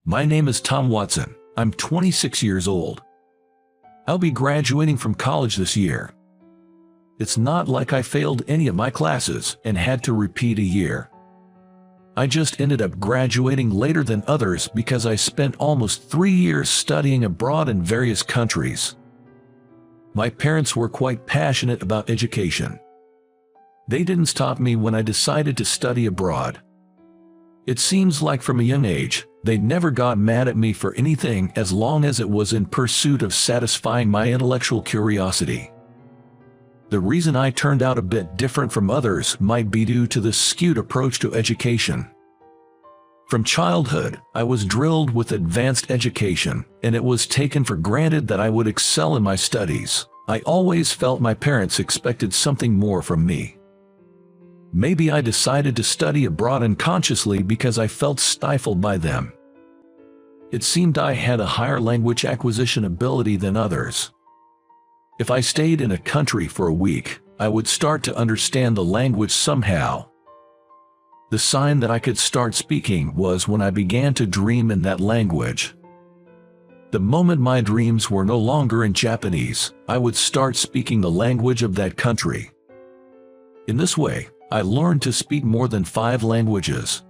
My name is Tom Watson. I'm 26 years old. I'll be graduating from college this year. It's not like I failed any of my classes and had to repeat a year. I just ended up graduating later than others because I spent almost 3 years studying abroad in various countries. My parents were quite passionate about education. They didn't stop me when I decided to study abroad. It seems like from a young age, they never got mad at me for anything as long as it was in pursuit of satisfying my intellectual curiosity. The reason I turned out a bit different from others might be due to this skewed approach to education. From childhood, I was drilled with advanced education, and it was taken for granted that I would excel in my studies. I always felt my parents expected something more from me. Maybe I decided to study abroad unconsciously because I felt stifled by them. It seemed I had a higher language acquisition ability than others. If I stayed in a country for a week, I would start to understand the language somehow. The sign that I could start speaking was when I began to dream in that language. The moment my dreams were no longer in Japanese, I would start speaking the language of that country. In this way, I learned to speak more than 5 languages.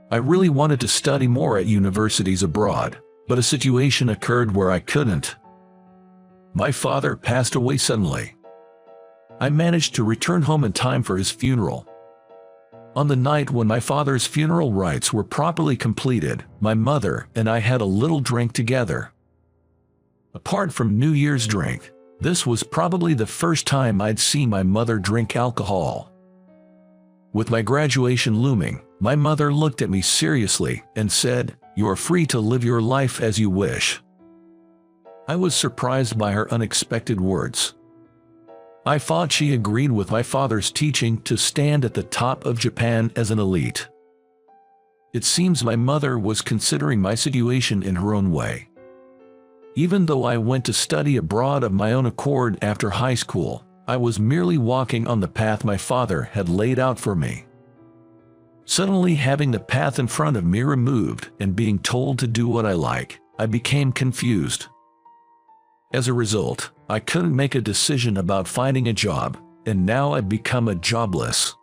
I really wanted to study more at universities abroad, but a situation occurred where I couldn't. My father passed away suddenly. I managed to return home in time for his funeral. On the night when my father's funeral rites were properly completed, my mother and I had a little drink together. Apart from New Year's drink, this was probably the first time I'd seen my mother drink alcohol. With my graduation looming, my mother looked at me seriously and said, "You are free to live your life as you wish." I was surprised by her unexpected words. I thought she agreed with my father's teaching to stand at the top of Japan as an elite. It seems my mother was considering my situation in her own way. Even though I went to study abroad of my own accord after high school, I was merely walking on the path my father had laid out for me. Suddenly having the path in front of me removed and being told to do what I like, I became confused. As a result, I couldn't make a decision about finding a job, and now I've become a jobless.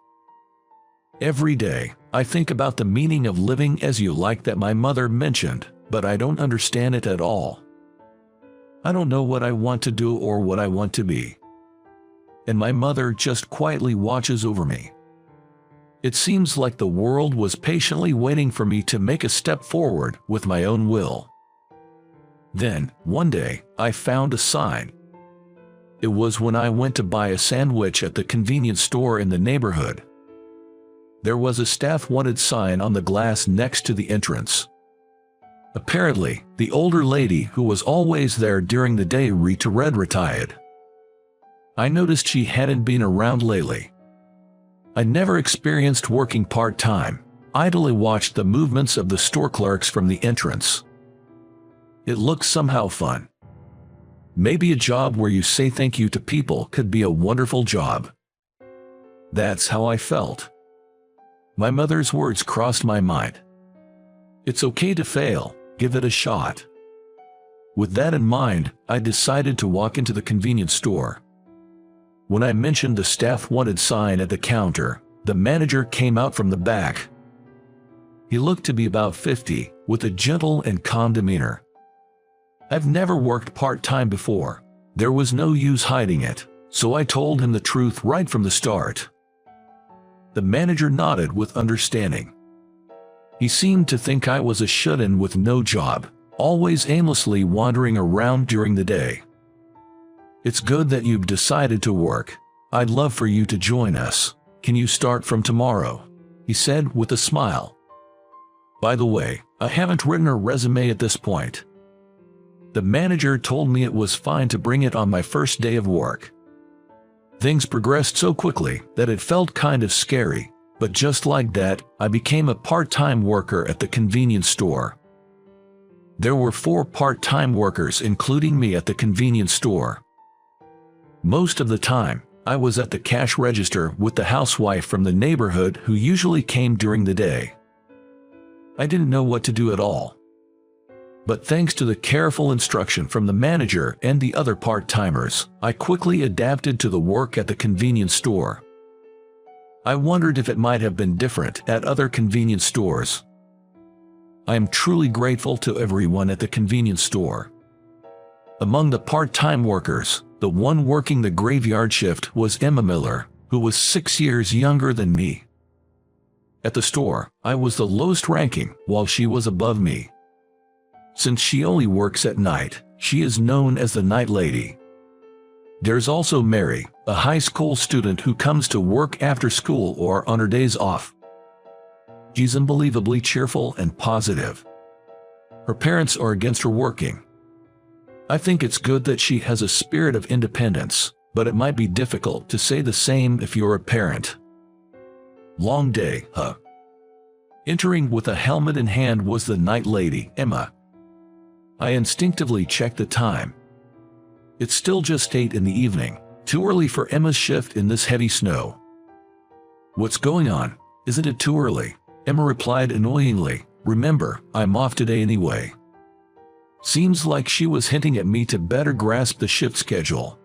Every day, I think about the meaning of living as you like that my mother mentioned, but I don't understand it at all. I don't know what I want to do or what I want to be. And my mother just quietly watches over me. It seems like the world was patiently waiting for me to make a step forward with my own will. Then, one day, I found a sign. It was when I went to buy a sandwich at the convenience store in the neighborhood. There was a staff wanted sign on the glass next to the entrance. Apparently, the older lady who was always there during the day retired. I noticed she hadn't been around lately. I never experienced working part-time, idly watched the movements of the store clerks from the entrance. It looked somehow fun. Maybe a job where you say thank you to people could be a wonderful job. That's how I felt. My mother's words crossed my mind. It's okay to fail, give it a shot. With that in mind, I decided to walk into the convenience store. When I mentioned the staff wanted sign at the counter, the manager came out from the back. He looked to be about 50, with a gentle and calm demeanor. I've never worked part-time before. There was no use hiding it, so I told him the truth right from the start. The manager nodded with understanding. He seemed to think I was a shut-in with no job, always aimlessly wandering around during the day. "It's good that you've decided to work. I'd love for you to join us. Can you start from tomorrow?" he said with a smile. By the way, I haven't written a resume at this point. The manager told me it was fine to bring it on my first day of work. Things progressed so quickly that it felt kind of scary, but just like that, I became a part-time worker at the convenience store. There were 4 part-time workers including me at the convenience store. Most of the time, I was at the cash register with the housewife from the neighborhood who usually came during the day. I didn't know what to do at all. But thanks to the careful instruction from the manager and the other part-timers, I quickly adapted to the work at the convenience store. I wondered if it might have been different at other convenience stores. I am truly grateful to everyone at the convenience store. Among the part-time workers, the one working the graveyard shift was Emma Miller, who was 6 years younger than me. At the store, I was the lowest ranking, while she was above me. Since she only works at night, she is known as the night lady. There's also Mary, a high school student who comes to work after school or on her days off. She's unbelievably cheerful and positive. Her parents are against her working. I think it's good that she has a spirit of independence, but it might be difficult to say the same if you're a parent. Long day, huh? Entering with a helmet in hand was the night lady, Emma. I instinctively checked the time. It's still just 8 in the evening, too early for Emma's shift in this heavy snow. What's going on? Isn't it too early? Emma replied annoyingly. Remember, I'm off today anyway. Seems like she was hinting at me to better grasp the shift schedule.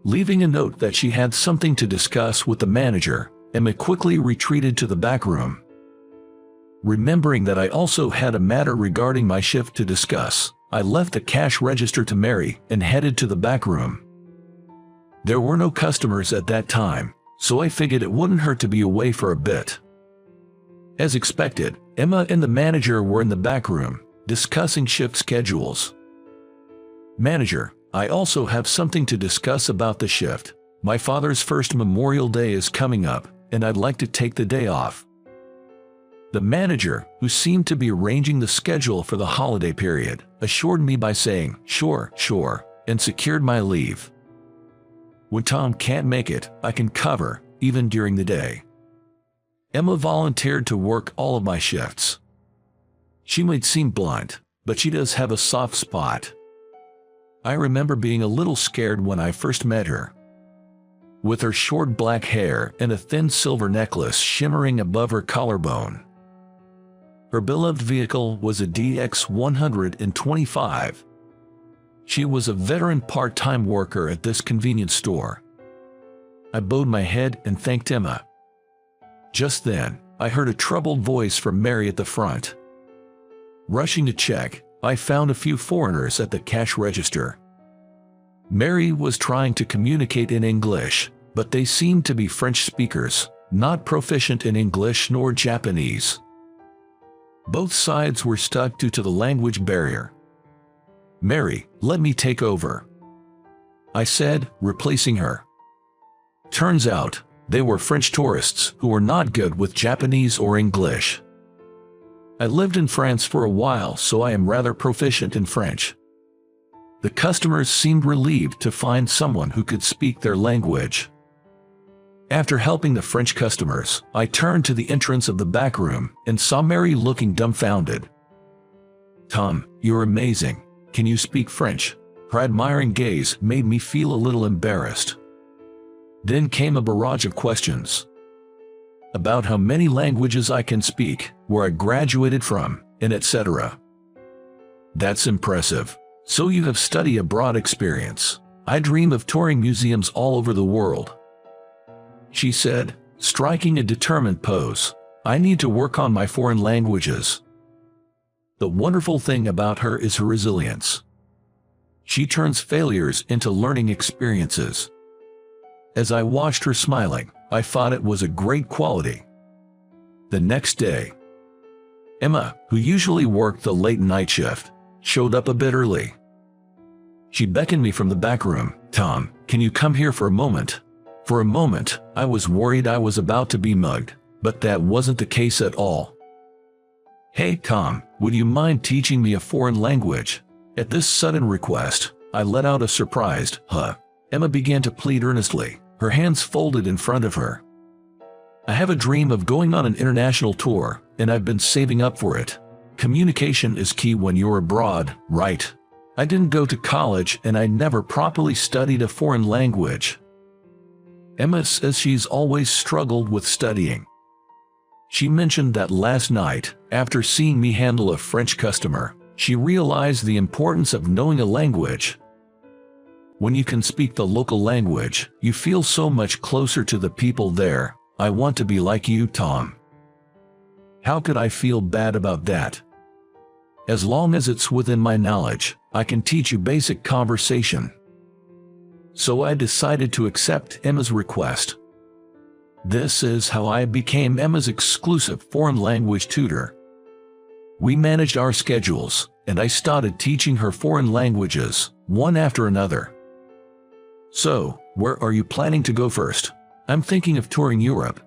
Leaving a note that she had something to discuss with the manager, Emma quickly retreated to the back room. Remembering that I also had a matter regarding my shift to discuss, I left the cash register to Mary and headed to the back room. There were no customers at that time, so I figured it wouldn't hurt to be away for a bit. As expected, Emma and the manager were in the back room, discussing shift schedules. Manager, I also have something to discuss about the shift. My father's first Memorial Day is coming up, and I'd like to take the day off. The manager, who seemed to be arranging the schedule for the holiday period, assured me by saying, sure, and secured my leave. When Tom can't make it, I can cover, even during the day. Emma volunteered to work all of my shifts. She might seem blunt, but she does have a soft spot. I remember being a little scared when I first met her. With her short black hair and a thin silver necklace shimmering above her collarbone. Her beloved vehicle was a DX125. She was a veteran part-time worker at this convenience store. I bowed my head and thanked Emma. Just then, I heard a troubled voice from Mary at the front. Rushing to check, I found a few foreigners at the cash register. Mary was trying to communicate in English, but they seemed to be French speakers, not proficient in English nor Japanese. Both sides were stuck due to the language barrier. Mary, let me take over, I said, replacing her. Turns out, they were French tourists who were not good with Japanese or English. I lived in France for a while, so I am rather proficient in French. The customers seemed relieved to find someone who could speak their language. After helping the French customers, I turned to the entrance of the back room and saw Mary looking dumbfounded. Tom, you're amazing. Can you speak French? Her admiring gaze made me feel a little embarrassed. Then came a barrage of questions. About how many languages I can speak, where I graduated from, and etc. That's impressive. So you have study abroad experience. I dream of touring museums all over the world, she said, striking a determined pose. I need to work on my foreign languages. The wonderful thing about her is her resilience. She turns failures into learning experiences. As I watched her smiling, I thought it was a great quality. The next day, Emma, who usually worked the late night shift, showed up a bit early. She beckoned me from the back room. Tom, can you come here for a moment? For a moment, I was worried I was about to be mugged, but that wasn't the case at all. Hey Tom, would you mind teaching me a foreign language? At this sudden request, I let out a surprised, huh? Emma began to plead earnestly, her hands folded in front of her. I have a dream of going on an international tour, and I've been saving up for it. Communication is key when you're abroad, right? I didn't go to college and I never properly studied a foreign language. Emma says she's always struggled with studying. She mentioned that last night, after seeing me handle a French customer, She realized the importance of knowing a language. When you can speak the local language, you feel so much closer to the people there. I want to be like you, Tom. How could I feel bad about that? As long as it's within my knowledge, I can teach you basic conversation. So I decided to accept Emma's request. This is how I became Emma's exclusive foreign language tutor. We managed our schedules, and I started teaching her foreign languages, one after another. So, where are you planning to go first? I'm thinking of touring Europe.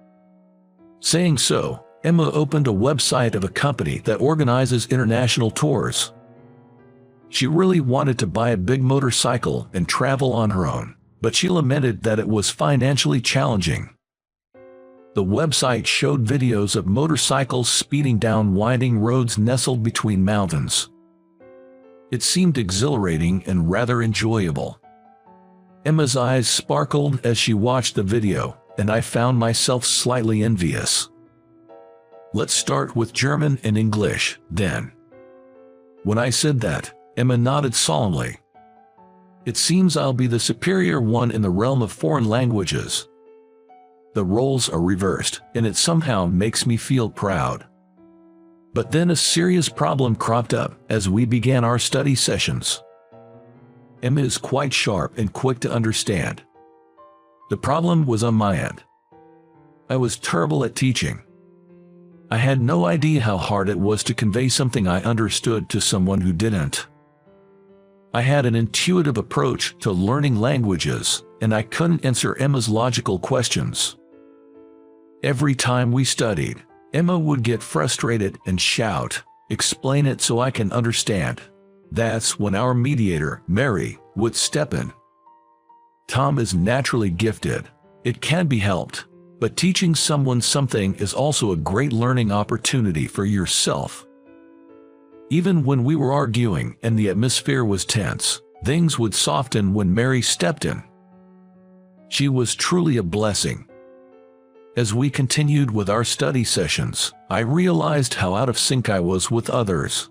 Saying so, Emma opened a website of a company that organizes international tours. She really wanted to buy a big motorcycle and travel on her own, but she lamented that it was financially challenging. The website showed videos of motorcycles speeding down winding roads nestled between mountains. It seemed exhilarating and rather enjoyable. Emma's eyes sparkled as she watched the video, and I found myself slightly envious. Let's start with German and English, then. When I said that, Emma nodded solemnly. It seems I'll be the superior one in the realm of foreign languages. The roles are reversed, and it somehow makes me feel proud. But then a serious problem cropped up as we began our study sessions. Emma is quite sharp and quick to understand. The problem was on my end. I was terrible at teaching. I had no idea how hard it was to convey something I understood to someone who didn't. I had an intuitive approach to learning languages, and I couldn't answer Emma's logical questions. Every time we studied, Emma would get frustrated and shout, "Explain it so I can understand." That's when our mediator, Mary, would step in. Tom is naturally gifted. It can be helped, but teaching someone something is also a great learning opportunity for yourself. Even when we were arguing and the atmosphere was tense, things would soften when Mary stepped in. She was truly a blessing. As we continued with our study sessions, I realized how out of sync I was with others.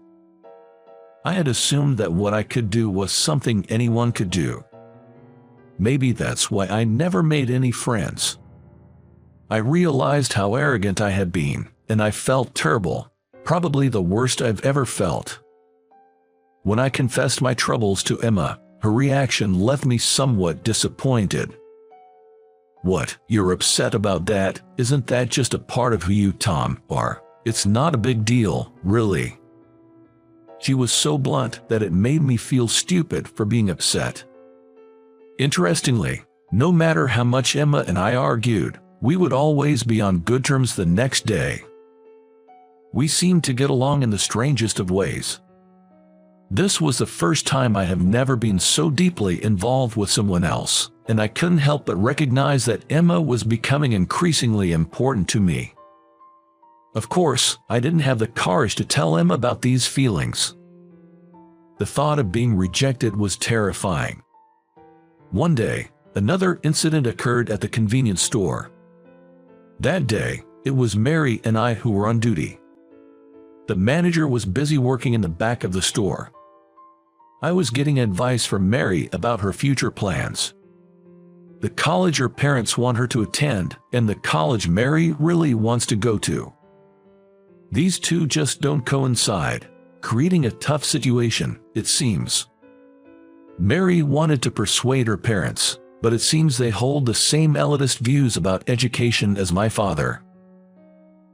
I had assumed that what I could do was something anyone could do. Maybe that's why I never made any friends. I realized how arrogant I had been, and I felt terrible, probably the worst I've ever felt. When I confessed my troubles to Emma, her reaction left me somewhat disappointed. "What, you're upset about that? Isn't that just a part of who you, Tom, are? It's not a big deal, really." She was so blunt that it made me feel stupid for being upset. Interestingly, no matter how much Emma and I argued, we would always be on good terms the next day. We seemed to get along in the strangest of ways. This was the first time I have never been so deeply involved with someone else, and I couldn't help but recognize that Emma was becoming increasingly important to me. Of course, I didn't have the courage to tell Emma about these feelings. The thought of being rejected was terrifying. One day, another incident occurred at the convenience store. That day, it was Mary and I who were on duty. The manager was busy working in the back of the store. I was getting advice from Mary about her future plans. The college her parents want her to attend, and the college Mary really wants to go to. These two just don't coincide, creating a tough situation, it seems. Mary wanted to persuade her parents, but it seems they hold the same elitist views about education as my father.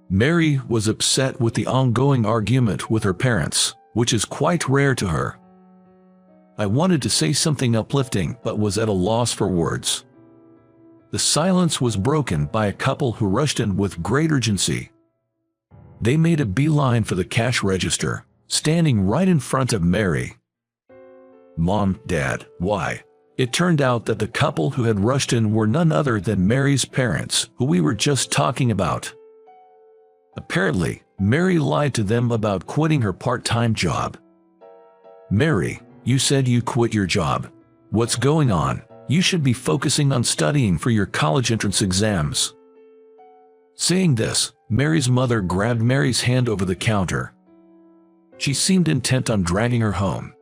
Mary was upset with the ongoing argument with her parents, which is quite rare to her. I wanted to say something uplifting but was at a loss for words. The silence was broken by a couple who rushed in with great urgency. They made a beeline for the cash register, standing right in front of Mary. "Mom, Dad, why?" It turned out that the couple who had rushed in were none other than Mary's parents, who we were just talking about. Apparently, Mary lied to them about quitting her part-time job. "Mary, you said you quit your job. What's going on? You should be focusing on studying for your college entrance exams." Saying this, Mary's mother grabbed Mary's hand over the counter. She seemed intent on dragging her home.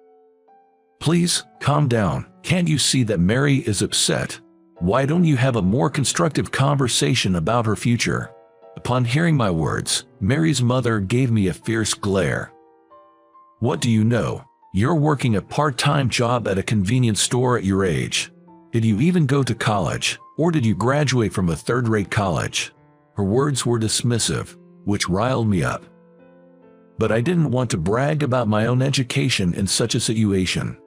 Please, calm down. Can't you see that Mary is upset? Why don't you have a more constructive conversation about her future? Upon hearing my words, Mary's mother gave me a fierce glare. What do you know? You're working a part-time job at a convenience store at your age. Did you even go to college, or did you graduate from a third-rate college? Her words were dismissive, which riled me up. But I didn't want to brag about my own education in such a situation.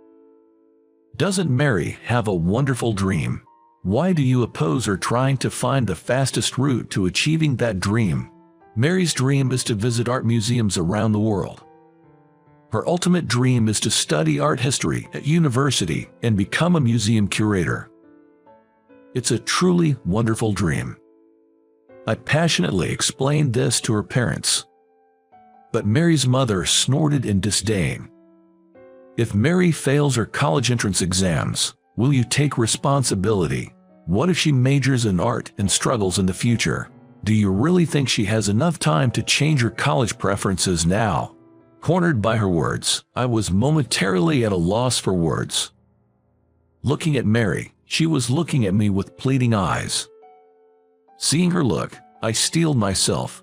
Doesn't Mary have a wonderful dream? Why do you oppose her trying to find the fastest route to achieving that dream? Mary's dream is to visit art museums around the world. Her ultimate dream is to study art history at university and become a museum curator. It's a truly wonderful dream. I passionately explained this to her parents. But Mary's mother snorted in disdain. If Mary fails her college entrance exams, will you take responsibility? What if she majors in art and struggles in the future? Do you really think she has enough time to change her college preferences now? Cornered by her words, I was momentarily at a loss for words. Looking at Mary, she was looking at me with pleading eyes. Seeing her look, I steeled myself.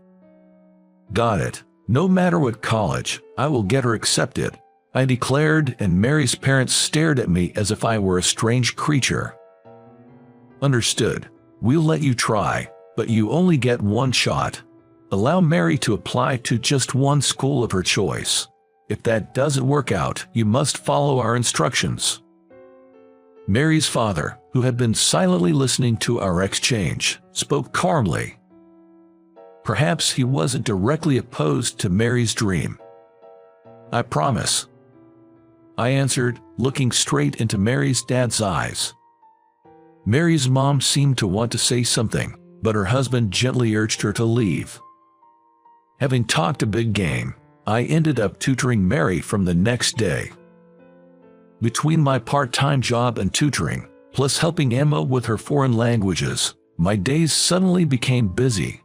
Got it. No matter what college, I will get her accepted, I declared, and Mary's parents stared at me as if I were a strange creature. Understood. We'll let you try, but you only get one shot. Allow Mary to apply to just one school of her choice. If that doesn't work out, you must follow our instructions. Mary's father, who had been silently listening to our exchange, spoke calmly. Perhaps he wasn't directly opposed to Mary's dream. I promise, I answered, looking straight into Mary's dad's eyes. Mary's mom seemed to want to say something, but her husband gently urged her to leave. Having talked a big game, I ended up tutoring Mary from the next day. Between my part-time job and tutoring, plus helping Emma with her foreign languages, my days suddenly became busy.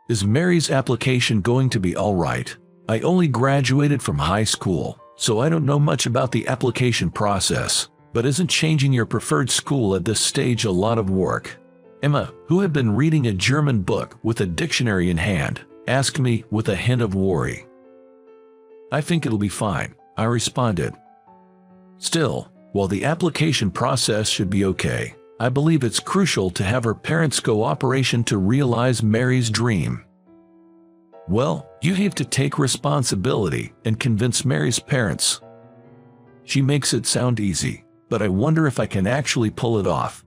Is Mary's application going to be all right? I only graduated from high school, so I don't know much about the application process, but isn't changing your preferred school at this stage a lot of work? Emma, who had been reading a German book with a dictionary in hand, asked me with a hint of worry. I think it'll be fine, I responded. Still, while the application process should be okay, I believe it's crucial to have her parents' cooperation to realize Mary's dream. Well, you have to take responsibility and convince Mary's parents. She makes it sound easy, but I wonder if I can actually pull it off.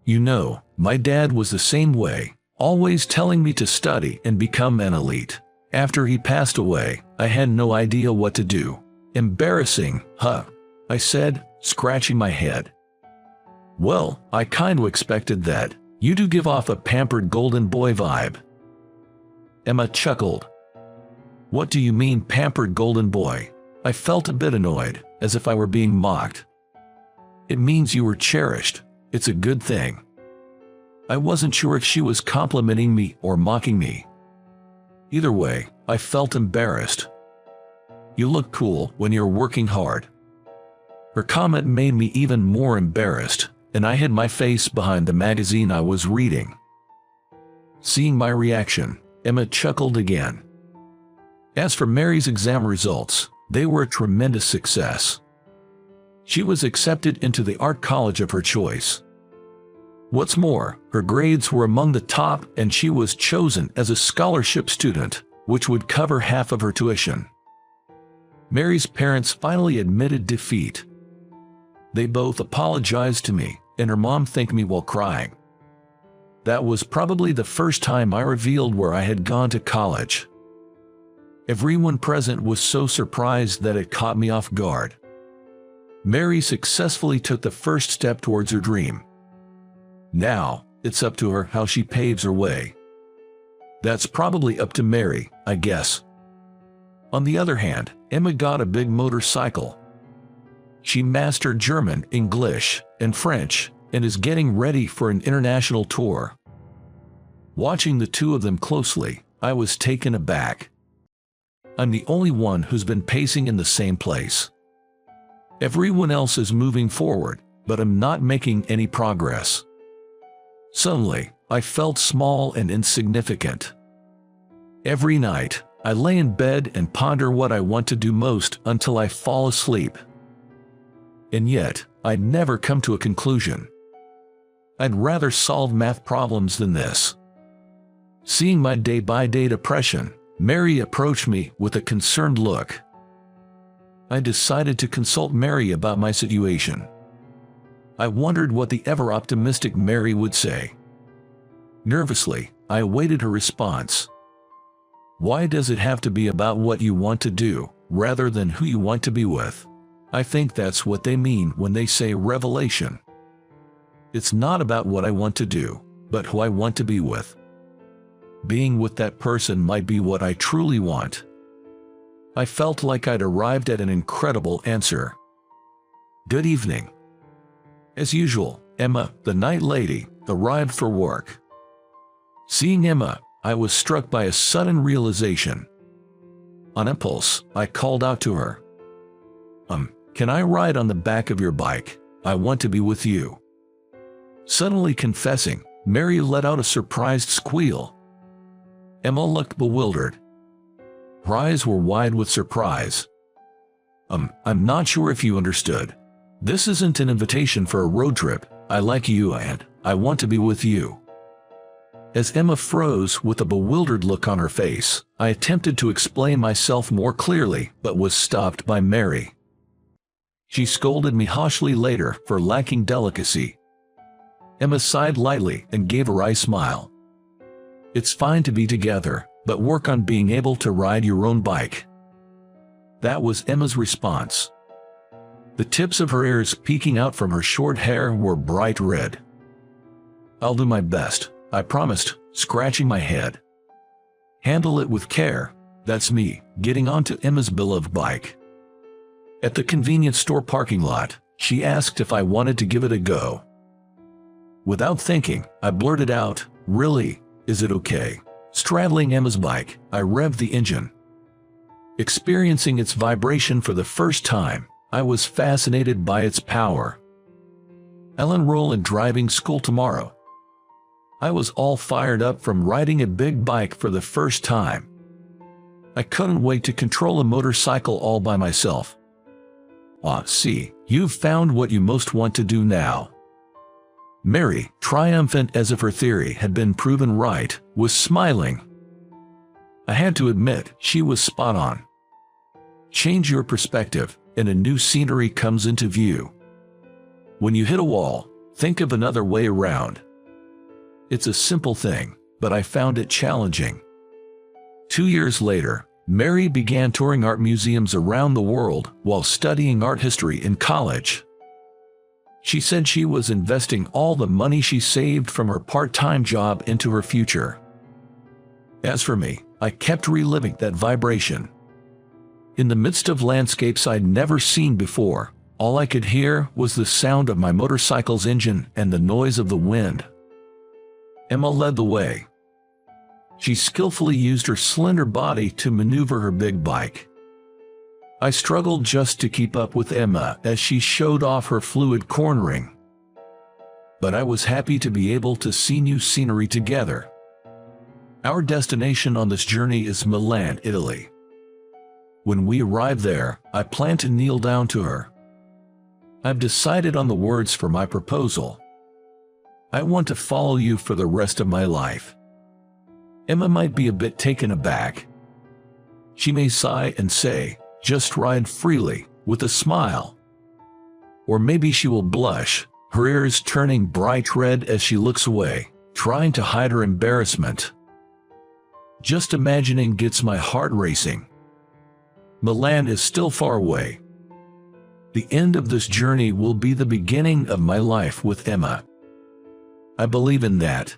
You know, my dad was the same way, always telling me to study and become an elite. After he passed away, I had no idea what to do. Embarrassing, huh? I said, scratching my head. Well, I kinda expected that. You do give off a pampered golden boy vibe. Emma chuckled. What do you mean, pampered golden boy? I felt a bit annoyed, as if I were being mocked. It means you were cherished. It's a good thing. I wasn't sure if she was complimenting me or mocking me. Either way, I felt embarrassed. You look cool when you're working hard. Her comment made me even more embarrassed, and I hid my face behind the magazine I was reading. Seeing my reaction, Emma chuckled again. As for Mary's exam results, they were a tremendous success. She was accepted into the art college of her choice. What's more, her grades were among the top and she was chosen as a scholarship student, which would cover half of her tuition. Mary's parents finally admitted defeat. They both apologized to me, and her mom thanked me while crying. That was probably the first time I revealed where I had gone to college. Everyone present was so surprised that it caught me off guard. Mary successfully took the first step towards her dream. Now, it's up to her how she paves her way. That's probably up to Mary, I guess. On the other hand, Emma got a big motorcycle. She mastered German, English, and French, and is getting ready for an international tour. Watching the two of them closely, I was taken aback. I'm the only one who's been pacing in the same place. Everyone else is moving forward, but I'm not making any progress. Suddenly, I felt small and insignificant. Every night, I lay in bed and ponder what I want to do most until I fall asleep. And yet, I'd never come to a conclusion. I'd rather solve math problems than this. Seeing my day-by-day depression, Mary approached me with a concerned look. I decided to consult Mary about my situation. I wondered what the ever-optimistic Mary would say. Nervously, I awaited her response. Why does it have to be about what you want to do, rather than who you want to be with? I think that's what they mean when they say revelation. It's not about what I want to do, but who I want to be with. Being with that person might be what I truly want. I felt like I'd arrived at an incredible answer. Good evening. As usual, Emma, the night lady, arrived for work. Seeing Emma, I was struck by a sudden realization. On impulse, I called out to her. Can I ride on the back of your bike? I want to be with you. Suddenly confessing, Mary let out a surprised squeal. Emma looked bewildered. Her eyes were wide with surprise. I'm not sure if you understood. This isn't an invitation for a road trip. I like you and I want to be with you. As Emma froze with a bewildered look on her face, I attempted to explain myself more clearly, but was stopped by Mary. She scolded me harshly later for lacking delicacy. Emma sighed lightly and gave a wry smile. It's fine to be together, but work on being able to ride your own bike. That was Emma's response. The tips of her ears peeking out from her short hair were bright red. I'll do my best, I promised, scratching my head. Handle it with care. That's me, getting onto Emma's beloved bike. At the convenience store parking lot, she asked if I wanted to give it a go. Without thinking, I blurted out, "Really? Is it okay?" Straddling Emma's bike, I revved the engine. Experiencing its vibration for the first time, I was fascinated by its power. I'll enroll in driving school tomorrow. I was all fired up from riding a big bike for the first time. I couldn't wait to control a motorcycle all by myself. See, you've found what you most want to do now. Mary, triumphant as if her theory had been proven right, was smiling. I had to admit, she was spot on. Change your perspective, and a new scenery comes into view. When you hit a wall, think of another way around. It's a simple thing, but I found it challenging. 2 years later, Mary began touring art museums around the world while studying art history in college. She said she was investing all the money she saved from her part-time job into her future. As for me, I kept reliving that vibration. In the midst of landscapes I'd never seen before, all I could hear was the sound of my motorcycle's engine and the noise of the wind. Emma led the way. She skillfully used her slender body to maneuver her big bike. I struggled just to keep up with Emma as she showed off her fluid cornering. But I was happy to be able to see new scenery together. Our destination on this journey is Milan, Italy. When we arrive there, I plan to kneel down to her. I've decided on the words for my proposal. I want to follow you for the rest of my life. Emma might be a bit taken aback. She may sigh and say, "Just ride freely," with a smile. Or maybe she will blush, her ears turning bright red as she looks away, trying to hide her embarrassment. Just imagining gets my heart racing. Milan is still far away. The end of this journey will be the beginning of my life with Emma. I believe in that,